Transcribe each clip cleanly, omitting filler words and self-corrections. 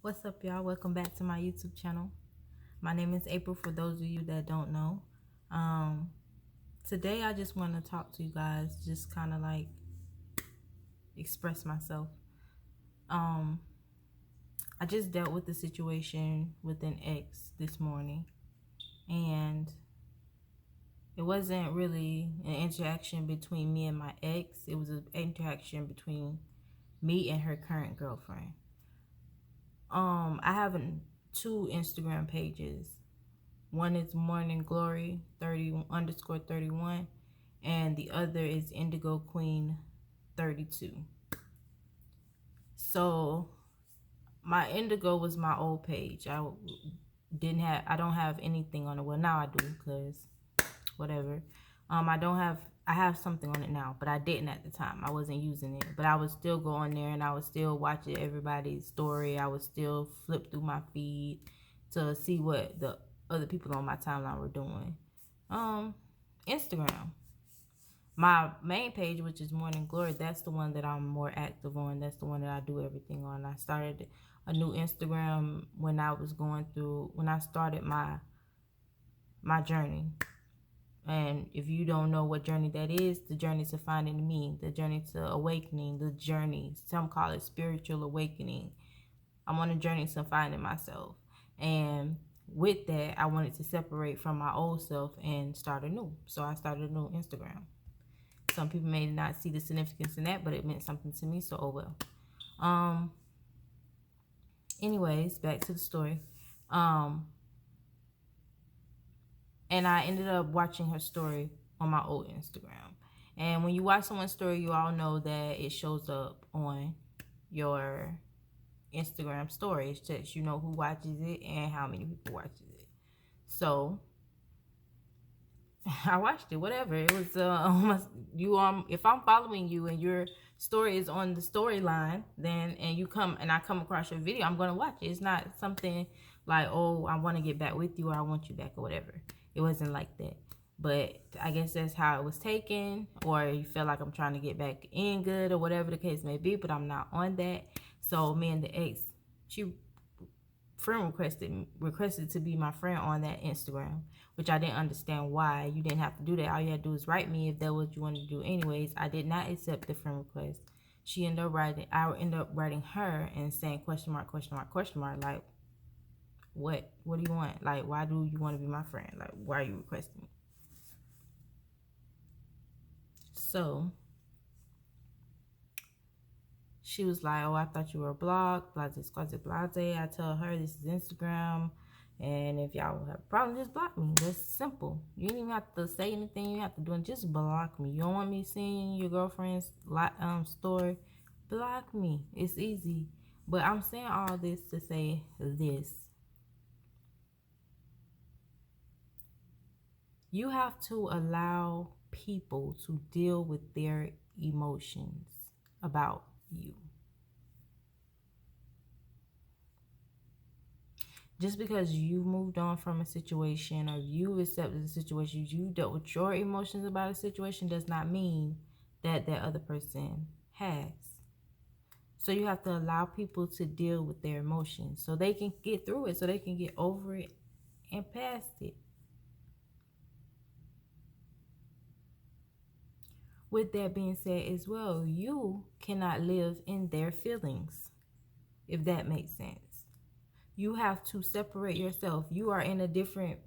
What's up, y'all? Welcome back to my YouTube channel. My name is April, for those of you that don't know. Um, Today I just want to talk to you guys, just kind of like express myself. Um, I just dealt with the situation with an ex this morning, and it wasn't really an interaction between me and my ex. It was an interaction between me and her current girlfriend. I have two Instagram pages. One is Morning Glory 30_31, and the other is Indigo Queen 32. So my Indigo was my old page. I don't have anything on it. Well, now I do, because whatever. I have something on it now, but I didn't at the time. I wasn't using it, but I would still go on there and I would still watch everybody's story. I would still flip through my feed to see what the other people on my timeline were doing. Instagram, my main page, which is Morning Glory, that's the one that I'm more active on. That's the one that I do everything on. I started a new Instagram when I started my journey. And if you don't know what journey that is, the journey to finding me, the journey to awakening, the journey, some call it spiritual awakening. I'm on a journey to finding myself. And with that, I wanted to separate from my old self and start anew. So I started a new Instagram. Some people may not see the significance in that, but it meant something to me, so oh well. Um, Anyways, back to the story. And I ended up watching her story on my old Instagram. And when you watch someone's story, you all know that it shows up on your Instagram story. It says you know who watches it and how many people watches it. So I watched it. Whatever it was, if I'm following you and your story is on the storyline, then and I come across your video, I'm gonna watch it. It's not something like, oh, I want to get back with you or I want you back or whatever. It wasn't like that. But I guess that's how it was taken, or you feel like I'm trying to get back in good or whatever the case may be. But I'm not on that. So me and the ex, she friend requested to be my friend on that Instagram, which I didn't understand why. You didn't have to do that. All you had to do is write me if that was what you wanted to do. Anyways, I did not accept the friend request. I ended up writing her and saying question mark, question mark, question mark, like, what do you want? Like, why do you want to be my friend? Like, why are you requesting me? So she was like, oh, I thought you were blocked, blase, blase, blase. I tell her this is Instagram, and if y'all have a problem, just block me. That's simple. You don't even have to say anything. You have to do it. Just block me. You don't want me seeing your girlfriend's story? Block me. It's easy. But I'm saying all this to say this. You have to allow people to deal with their emotions about you. Just because you moved on from a situation or you accepted the situation, you dealt with your emotions about a situation, does not mean that that other person has. So you have to allow people to deal with their emotions so they can get through it, so they can get over it and past it. With that being said as well, you cannot live in their feelings, if that makes sense. You have to separate yourself. You are on a different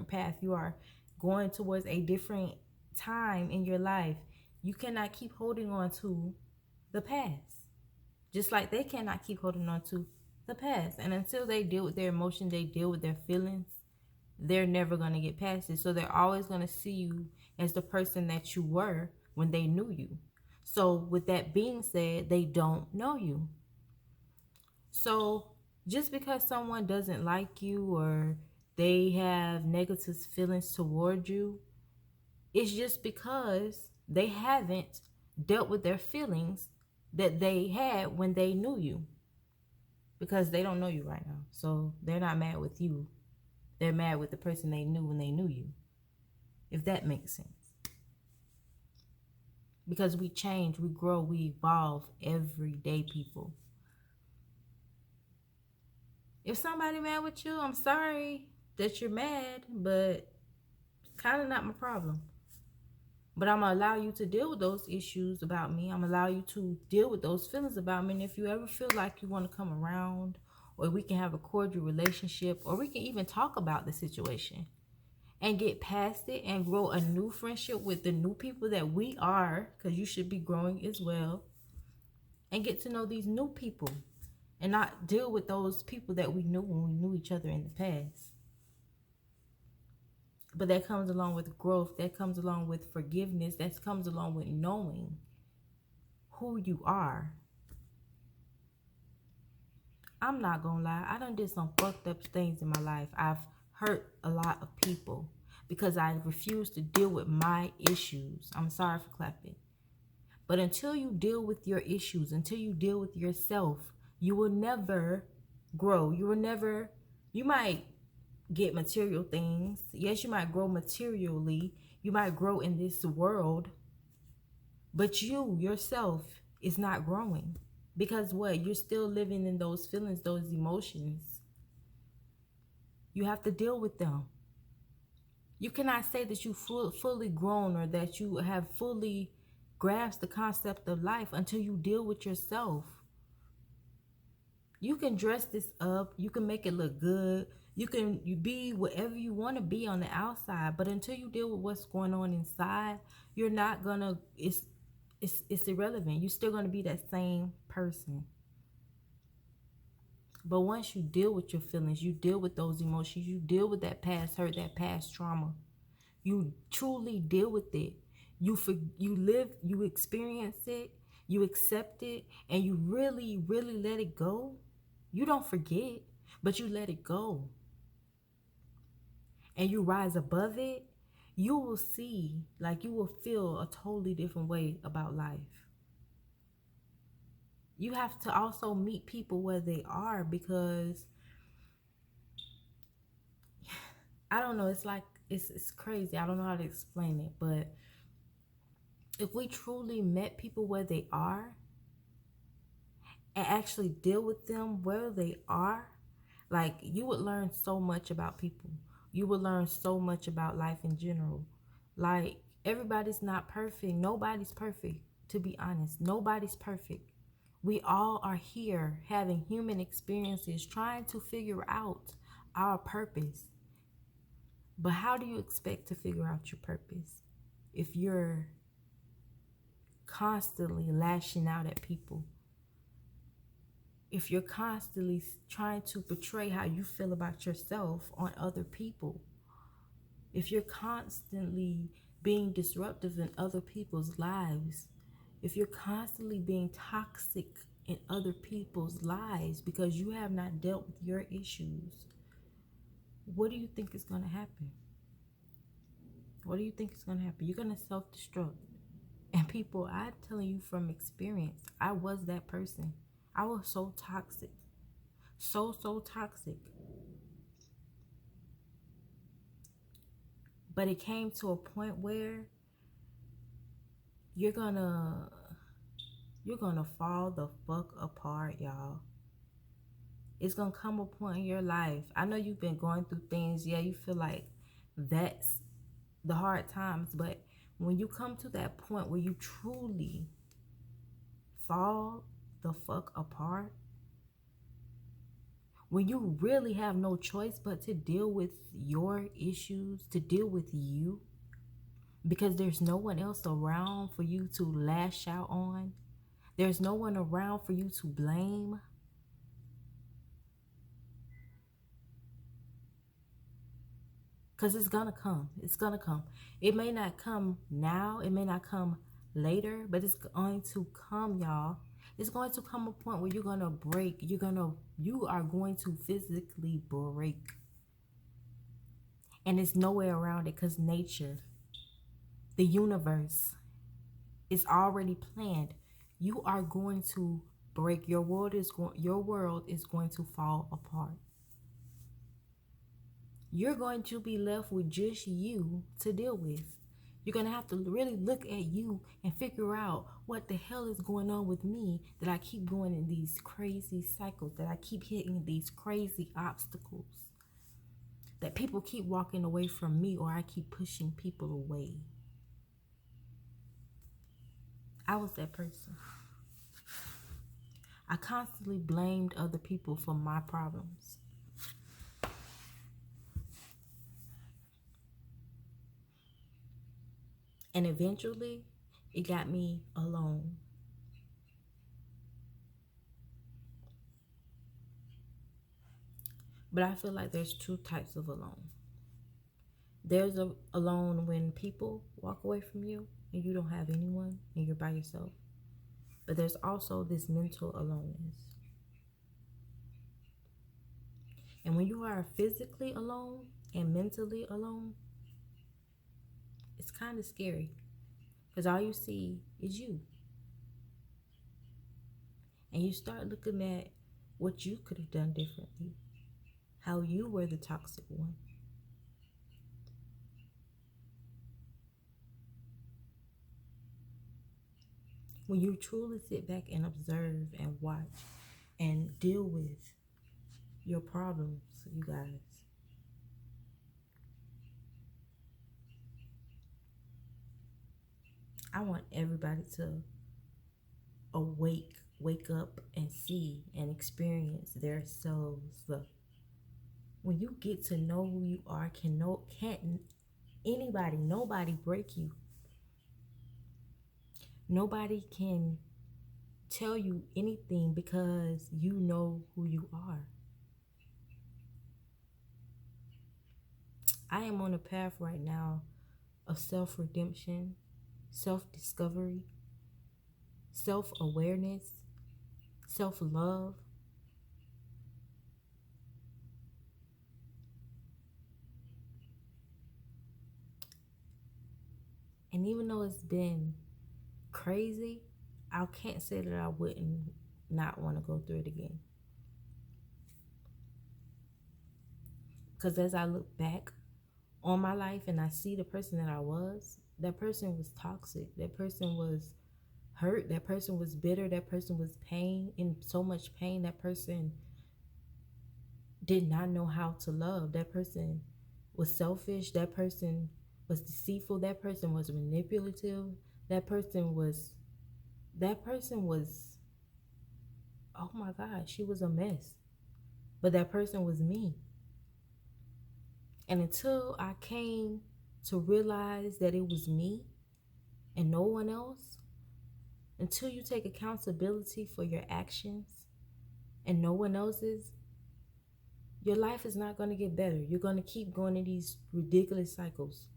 path. You are going towards a different time in your life. You cannot keep holding on to the past. Just like they cannot keep holding on to the past. And until they deal with their emotions, they deal with their feelings, they're never going to get past it. So they're always going to see you as the person that you were when they knew you. So with that being said, they don't know you. So just because someone doesn't like you or they have negative feelings toward you, it's just because they haven't dealt with their feelings that they had when they knew you. Because they don't know you right now. So they're not mad with you. They're mad with the person they knew when they knew you. If that makes sense. Because we change, we grow, we evolve every day, people. If somebody mad with you, I'm sorry that you're mad, but kind of not my problem. But I'm going to allow you to deal with those issues about me. I'm going to allow you to deal with those feelings about me. And if you ever feel like you want to come around, or we can have a cordial relationship, or we can even talk about the situation and get past it and grow a new friendship with the new people that we are, because you should be growing as well, and get to know these new people and not deal with those people that we knew when we knew each other in the past. But that comes along with growth. That comes along with forgiveness. That comes along with knowing who you are. I'm not gonna lie. I done did some fucked up things in my life. I've hurt a lot of people because I refuse to deal with my issues. I'm sorry for clapping. But until you deal with your issues, until you deal with yourself, you will never grow. You might get material things. Yes, you might grow materially. You might grow in this world. But you, yourself, is not growing. Because what? You're still living in those feelings, those emotions. You have to deal with them. You cannot say that you fully grown or that you have fully grasped the concept of life until you deal with yourself. You can dress this up. You can make it look good. You be whatever you want to be on the outside. But until you deal with what's going on inside, you're not going to, it's irrelevant. You're still going to be that same person. But once you deal with your feelings, you deal with those emotions, you deal with that past hurt, that past trauma, you truly deal with it. You live, you experience it, you accept it, and you really, really let it go. You don't forget, but you let it go. And you rise above it, you will see, like you will feel a totally different way about life. You have to also meet people where they are, because I don't know, it's like it's crazy. I don't know how to explain it, but if we truly met people where they are and actually deal with them where they are, like, you would learn so much about people. You would learn so much about life in general. Like, everybody's not perfect. Nobody's perfect, to be honest. Nobody's perfect. We all are here having human experiences, trying to figure out our purpose. But how do you expect to figure out your purpose if you're constantly lashing out at people? If you're constantly trying to portray how you feel about yourself on other people? If you're constantly being disruptive in other people's lives? If you're constantly being toxic in other people's lives because you have not dealt with your issues, what do you think is going to happen? What do you think is going to happen? You're going to self-destruct. And people, I'm telling you from experience, I was that person. I was so toxic. So toxic. But it came to a point where you're gonna fall the fuck apart, y'all. It's gonna come a point in your life. I know you've been going through things. Yeah, you feel like that's the hard times. But when you come to that point where you truly fall the fuck apart, when you really have no choice but to deal with your issues, to deal with you, because there's no one else around for you to lash out on. There's no one around for you to blame. Because it's gonna come. It's gonna come. It may not come now. It may not come later. But it's going to come, y'all. It's going to come a point where you're gonna break. You are going to physically break. And there's no way around it, because nature, the universe, is already planned. You are going to break. Your world is going to fall apart. You're going to be left with just you to deal with. You're going to have to really look at you and figure out what the hell is going on with me, that I keep going in these crazy cycles, that I keep hitting these crazy obstacles, that people keep walking away from me, or I keep pushing people away. I was that person. I constantly blamed other people for my problems. And eventually, it got me alone. But I feel like there's two types of alone. There's a alone when people walk away from you and you don't have anyone and you're by yourself. But there's also this mental aloneness. And when you are physically alone and mentally alone, it's kind of scary because all you see is you. And you start looking at what you could have done differently, how you were the toxic one. When you truly sit back and observe and watch and deal with your problems, you guys, I want everybody to wake up and see and experience themselves. When you get to know who you are, can't anybody, nobody break you. Nobody can tell you anything because you know who you are. I am on a path right now of self-redemption, self-discovery, self-awareness, self-love. And even though it's been crazy, I can't say that I wouldn't not want to go through it again. Because as I look back on my life and I see the person that I was, that person was toxic. That person was hurt. That person was bitter. That person was in so much pain. That person did not know how to love. That person was selfish. That person was deceitful. That person was manipulative. That person was, oh my God, she was a mess. But that person was me. And until I came to realize that it was me and no one else, until you take accountability for your actions and no one else's, your life is not going to get better. You're going to keep going in these ridiculous cycles.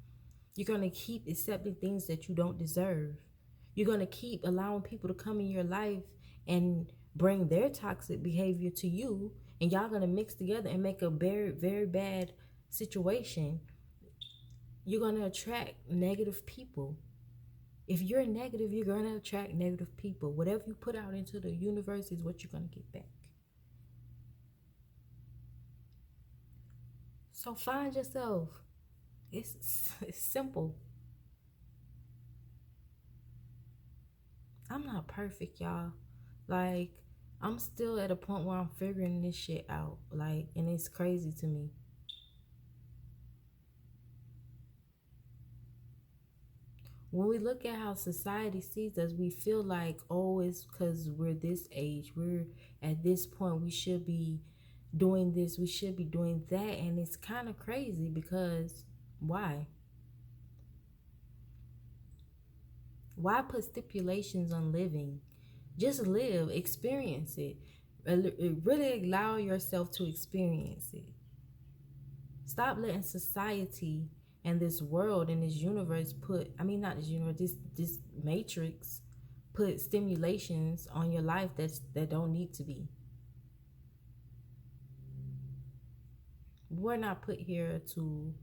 You're going to keep accepting things that you don't deserve. You're going to keep allowing people to come in your life and bring their toxic behavior to you, and y'all going to mix together and make a very, very bad situation. You're going to attract negative people. If you're negative, you're going to attract negative people. Whatever you put out into the universe is what you're going to get back. So find yourself. It's simple. I'm not perfect, y'all. Like, I'm still at a point where I'm figuring this shit out. Like, and it's crazy to me. When we look at how society sees us, we feel like, oh, it's because we're this age. We're at this point. We should be doing this. We should be doing that. And it's kind of crazy because why? Why put stipulations on living? Just live, experience it. Really allow yourself to experience it. Stop letting society and this world and this universe not this universe, this matrix put stimulations on your life that don't need to be. We're not put here to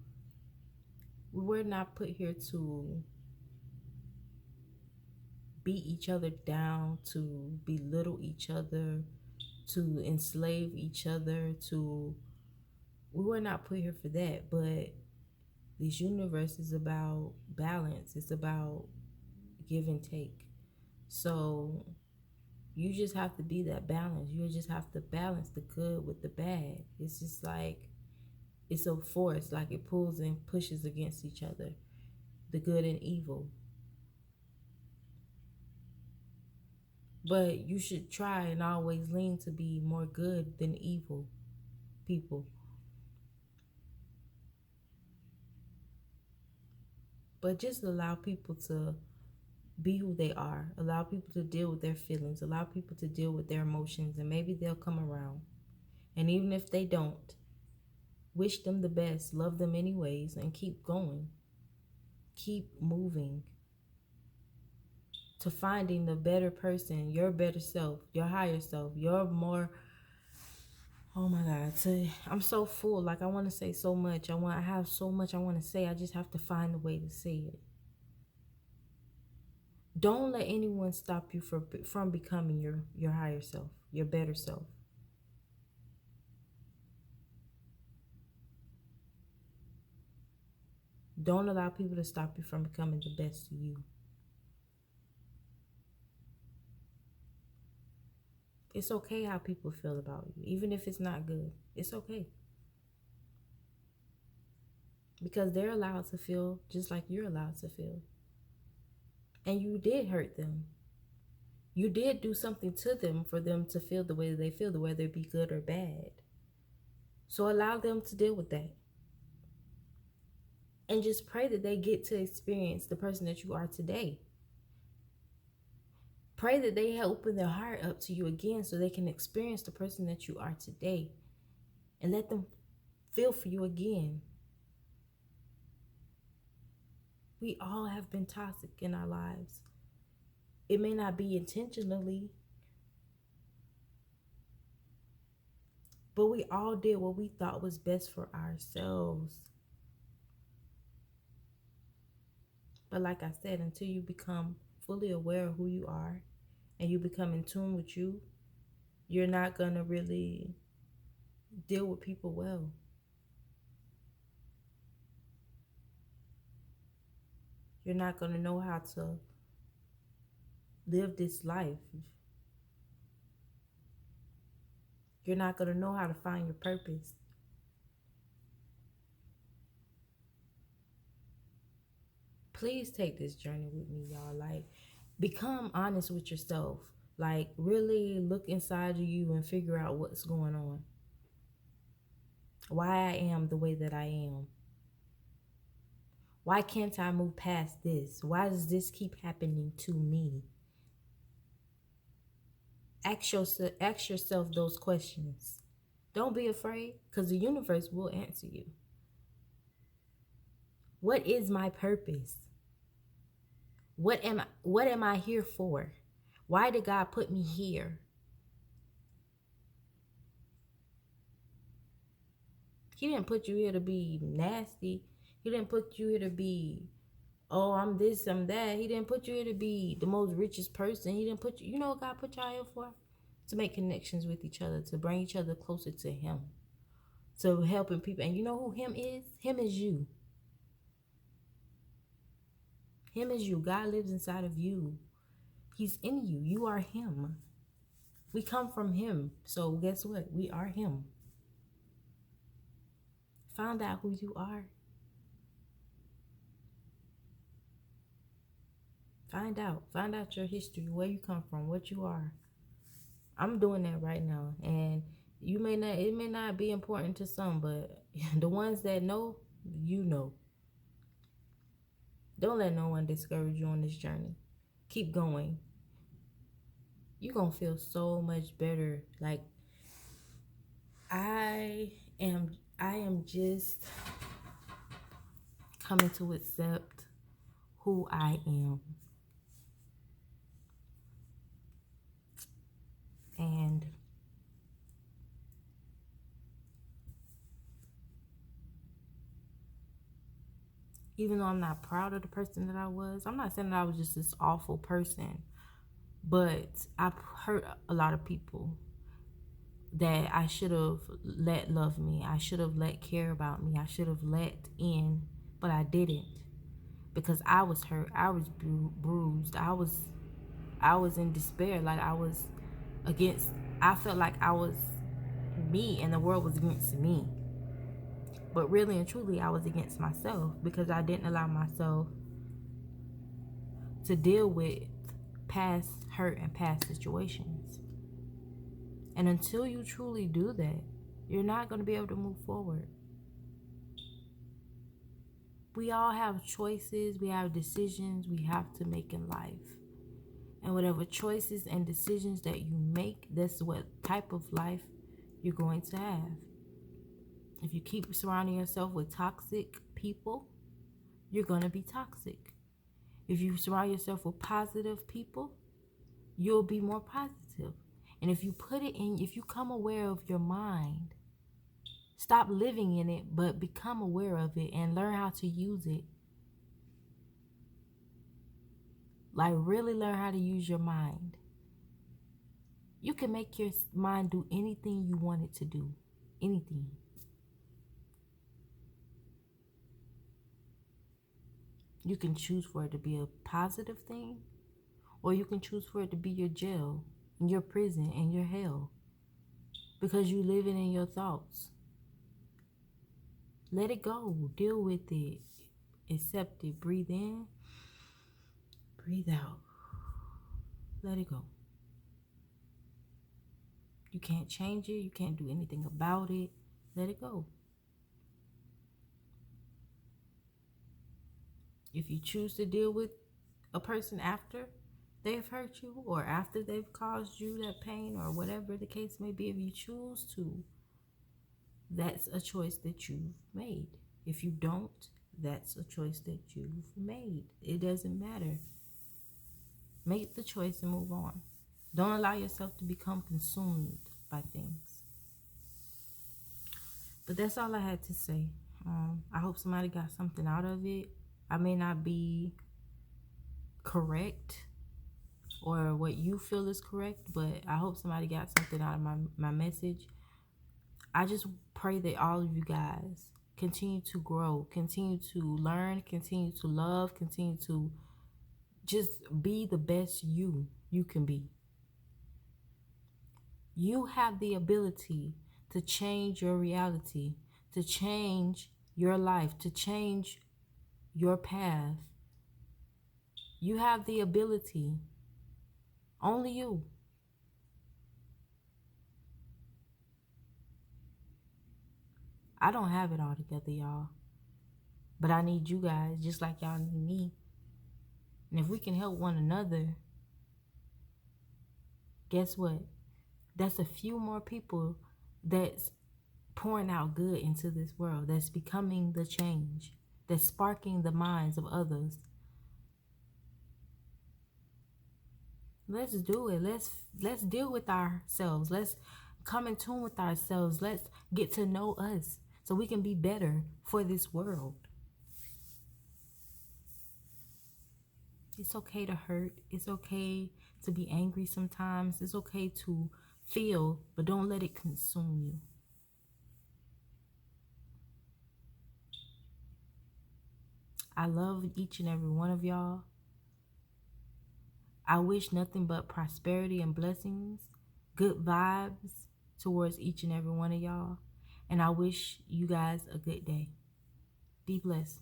beat each other down, to belittle each other, to enslave each other, we were not put here for that. But This universe is about balance. It's about give and take. So you just have to be that balance. You just have to balance the good with the bad. It's just like it's a force, like it pulls and pushes against each other, the good and evil. But you should try and always lean to be more good than evil people. But just allow people to be who they are. Allow people to deal with their feelings. Allow people to deal with their emotions, and maybe they'll come around. And even if they don't, wish them the best, love them anyways, and keep going. Keep moving to finding the better person, your better self, your higher self, your more. Oh my God, I'm so full. Like I want to say so much. I have so much I want to say. I just have to find a way to say it. Don't let anyone stop you from becoming your higher self, your better self. Don't allow people to stop you from becoming the best of you. It's okay how people feel about you, even if it's not good. It's okay. Because they're allowed to feel just like you're allowed to feel. And you did hurt them. You did do something to them for them to feel the way they feel, whether it be good or bad. So allow them to deal with that. And just pray that they get to experience the person that you are today. Pray that they open their heart up to you again so they can experience the person that you are today. And let them feel for you again. We all have been toxic in our lives. It may not be intentionally, but we all did what we thought was best for ourselves. But like I said, until you become fully aware of who you are and you become in tune with you, you're not going to really deal with people well. You're not going to know how to live this life. You're not going to know how to find your purpose. Please take this journey with me, y'all. Like, become honest with yourself. Like, really look inside of you and figure out what's going on. Why I am the way that I am. Why can't I move past this? Why does this keep happening to me? Ask yourself those questions. Don't be afraid, because the universe will answer you. What is my purpose? What am I here for? Why did God put me here? He didn't put you here to be nasty. He didn't put you here to be, oh, I'm this, I'm that. He didn't put you here to be the most richest person. He didn't put you know what God put y'all here for? To make connections with each other, to bring each other closer to Him, to helping people. And you know who Him is? Him is you. Him is you. God lives inside of you. He's in you. You are Him. We come from Him. So guess what? We are Him. Find out who you are. Find out. Find out your history, where you come from, what you are. I'm doing that right now. And it may not be important to some, but the ones that know, you know. Don't let no one discourage you on this journey. Keep going. You're going to feel so much better. Like, I am just coming to accept who I am. And even though I'm not proud of the person that I was, I'm not saying that I was just this awful person, but I've hurt a lot of people that I should have let love me. I should have let care about me. I should have let in, but I didn't, because I was hurt. I was bruised. I was in despair. Like I was against. I felt like I was me, and the world was against me. But really and truly, I was against myself, because I didn't allow myself to deal with past hurt and past situations. And until you truly do that, you're not going to be able to move forward. We all have choices, we have decisions we have to make in life. And whatever choices and decisions that you make, that's what type of life you're going to have. If you keep surrounding yourself with toxic people, you're going to be toxic. If you surround yourself with positive people, you'll be more positive. And if you come aware of your mind, stop living in it, but become aware of it and learn how to use it. Like really learn how to use your mind. You can make your mind do anything you want it to do. Anything. You can choose for it to be a positive thing, or you can choose for it to be your jail, and your prison, and your hell. Because you living in your thoughts. Let it go. Deal with it. Accept it. Breathe in. Breathe out. Let it go. You can't change it. You can't do anything about it. Let it go. If you choose to deal with a person after they've hurt you, or after they've caused you that pain, or whatever the case may be, if you choose to, that's a choice that you've made. If you don't, that's a choice that you've made. It doesn't matter. Make the choice and move on. Don't allow yourself to become consumed by things. But that's all I had to say. I hope somebody got something out of it. I may not be correct or what you feel is correct, but I hope somebody got something out of my message. I just pray that all of you guys continue to grow, continue to learn, continue to love, continue to just be the best you can be. You have the ability to change your reality, to change your life, to change your path. You have the ability. Only you. I don't have it all together, y'all. But I need you guys just like y'all need me. And if we can help one another, guess what? That's a few more people that's pouring out good into this world, that's becoming the change, that's sparking the minds of others. Let's do it. Let's deal with ourselves. Let's come in tune with ourselves. Let's get to know us so we can be better for this world. It's okay to hurt. It's okay to be angry sometimes. It's okay to feel, but don't let it consume you. I love each and every one of y'all. I wish nothing but prosperity and blessings, good vibes towards each and every one of y'all. And I wish you guys a good day. Be blessed.